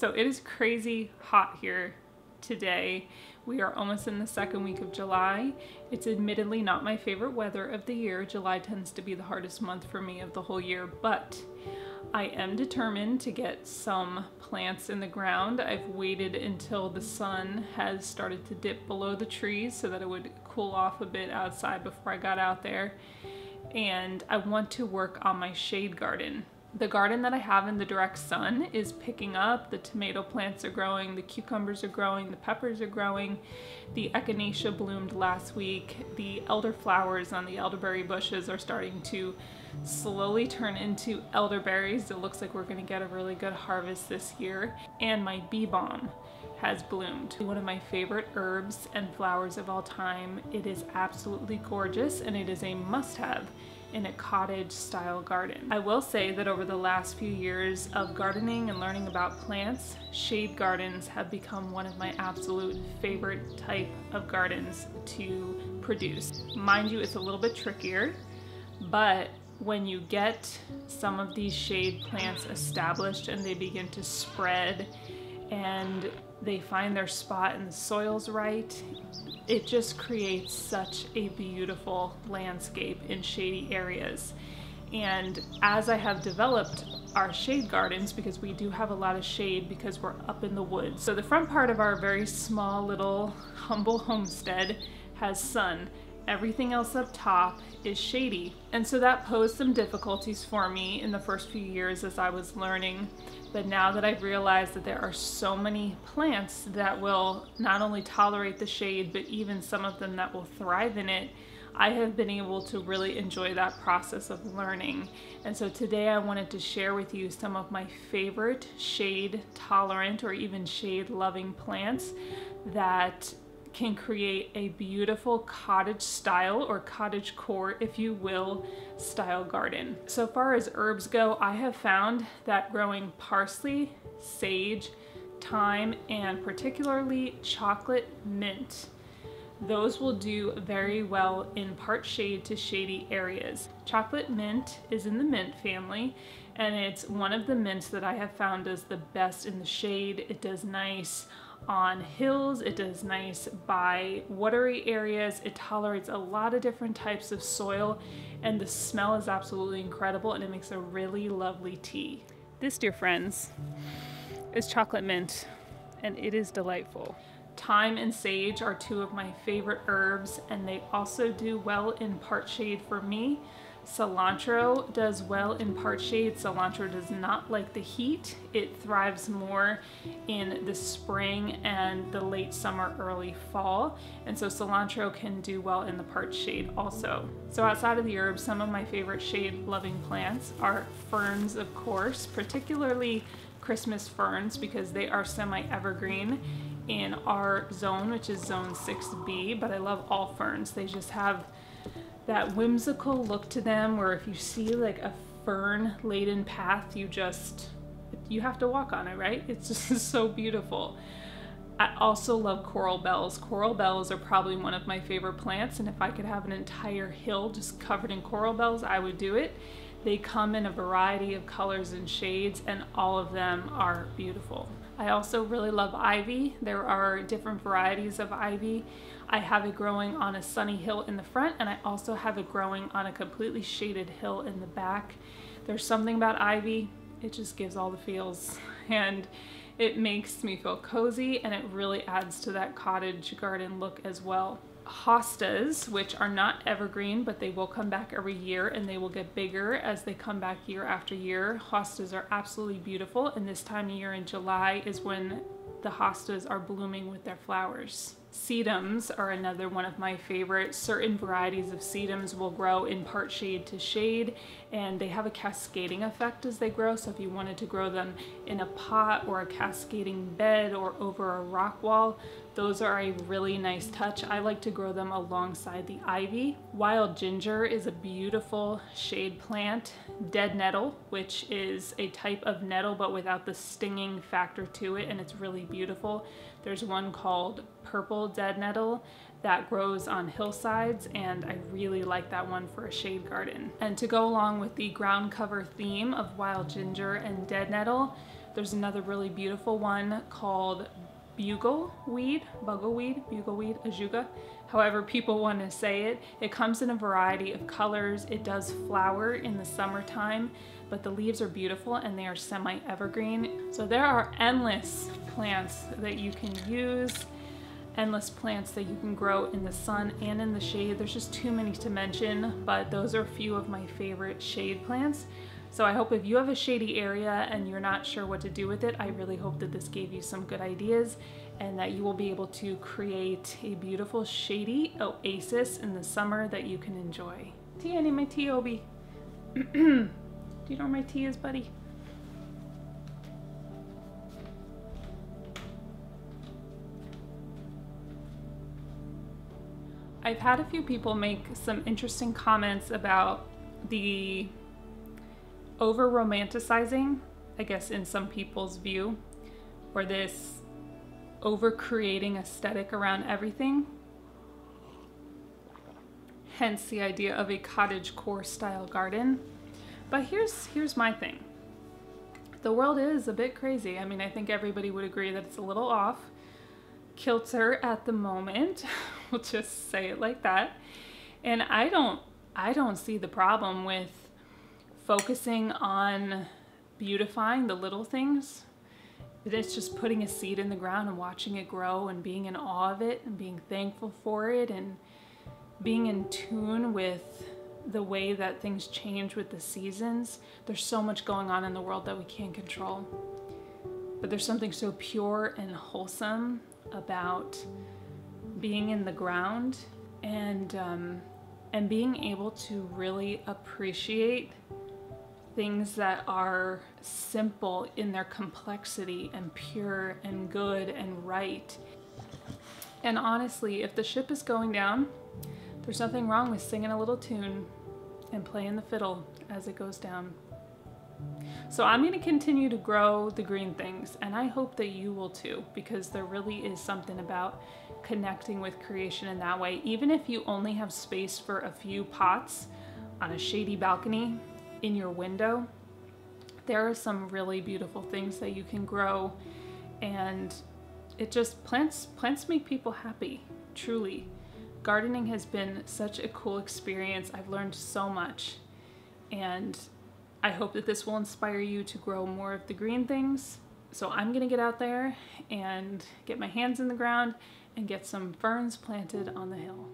So it is crazy hot here today. We are almost in the second week of July. It's admittedly not my favorite weather of the year. July tends to be the hardest month for me of the whole year, but I am determined to get some plants in the ground. I've waited until the sun has started to dip below the trees so that it would cool off a bit outside before I got out there. And I want to work on my shade garden. The garden that I have in the direct sun is picking up. The tomato plants are growing, the cucumbers are growing, the peppers are growing. The echinacea bloomed last week. The elderflowers on the elderberry bushes are starting to slowly turn into elderberries. It looks like we're gonna get a really good harvest this year. And my bee balm has bloomed. One of my favorite herbs and flowers of all time. It is absolutely gorgeous and it is a must-have in a cottage style garden. I will say that over the last few years of gardening and learning about plants, shade gardens have become one of my absolute favorite type of gardens to produce. Mind you, it's a little bit trickier, but when you get some of these shade plants established and they begin to spread and they find their spot and the soil's right, it just creates such a beautiful landscape in shady areas. And as I have developed our shade gardens, because we do have a lot of shade because we're up in the woods. So the front part of our very small little humble homestead has sun. Everything else up top is shady. And so that posed some difficulties for me in the first few years as I was learning. But now that I've realized that there are so many plants that will not only tolerate the shade, but even some of them that will thrive in it, I have been able to really enjoy that process of learning. And so today I wanted to share with you some of my favorite shade tolerant or even shade loving plants that can create a beautiful cottage style or cottagecore, if you will, style garden. So far as herbs go, I have found that growing parsley, sage, thyme, and particularly chocolate mint, those will do very well in part shade to shady areas. Chocolate mint is in the mint family, and it's one of the mints that I have found does the best in the shade. It does nice on hills, it does nice by watery areas, it tolerates a lot of different types of soil, and the smell is absolutely incredible and it makes a really lovely tea. This, dear friends, is chocolate mint and it is delightful. Thyme and sage are two of my favorite herbs and they also do well in part shade for me. Cilantro does well in part shade. Cilantro does not like the heat. It thrives more in the spring and the late summer, early fall. And so cilantro can do well in the part shade also. So outside of the herbs, some of my favorite shade loving plants are ferns, of course, particularly Christmas ferns because they are semi-evergreen in our zone, which is zone 6B, but I love all ferns. They just have that whimsical look to them where if you see like a fern laden path, you have to walk on it, right? It's just so beautiful. I also love coral bells. Coral bells are probably one of my favorite plants, and if I could have an entire hill just covered in coral bells, I would do it. They come in a variety of colors and shades, and all of them are beautiful. I also really love ivy. There are different varieties of ivy. I have it growing on a sunny hill in the front, and I also have it growing on a completely shaded hill in the back. There's something about ivy, it just gives all the feels, and it makes me feel cozy, and it really adds to that cottage garden look as well. Hostas, which are not evergreen, but they will come back every year and they will get bigger as they come back year after year. Hostas are absolutely beautiful, and this time of year in July is when the hostas are blooming with their flowers. Sedums are another one of my favorite. Certain varieties of sedums will grow in part shade to shade, and they have a cascading effect as they grow. So if you wanted to grow them in a pot or a cascading bed or over a rock wall, those are a really nice touch. I like to grow them alongside the ivy. Wild ginger is a beautiful shade plant. Dead nettle, which is a type of nettle but without the stinging factor to it, and it's really beautiful. There's one called purple dead nettle that grows on hillsides, and I really like that one for a shade garden. And to go along with the ground cover theme of wild ginger and dead nettle, there's another really beautiful one called bugleweed, ajuga, however people want to say it. It comes in a variety of colors. It does flower in the summertime, but the leaves are beautiful and they are semi-evergreen. So there are endless plants that you can use, endless plants that you can grow in the sun and in the shade. There's just too many to mention, but those are a few of my favorite shade plants. So I hope if you have a shady area and you're not sure what to do with it, I really hope that this gave you some good ideas and that you will be able to create a beautiful shady oasis in the summer that you can enjoy. Tea, I need my tea, Obi. Do you know where my tea is, buddy? I've had a few people make some interesting comments about the over-romanticizing, I guess in some people's view, or this over-creating aesthetic around everything. Hence the idea of a cottagecore style garden. But here's my thing. The world is a bit crazy. I mean, I think everybody would agree that it's a little off kilter at the moment. We'll just say it like that. And I don't see the problem with focusing on beautifying the little things. It's just putting a seed in the ground and watching it grow and being in awe of it and being thankful for it and being in tune with the way that things change with the seasons. There's so much going on in the world that we can't control. But there's something so pure and wholesome about being in the ground and being able to really appreciate things that are simple in their complexity and pure and good and right. And honestly, if the ship is going down, there's nothing wrong with singing a little tune and playing the fiddle as it goes down. So I'm going to continue to grow the green things, and I hope that you will too, because there really is something about connecting with creation in that way. Even if you only have space for a few pots on a shady balcony in your window, there are some really beautiful things that you can grow, and it just plants make people happy, truly. Gardening has been such a cool experience. I've learned so much, and I hope that this will inspire you to grow more of the green things. So I'm gonna get out there and get my hands in the ground and get some ferns planted on the hill.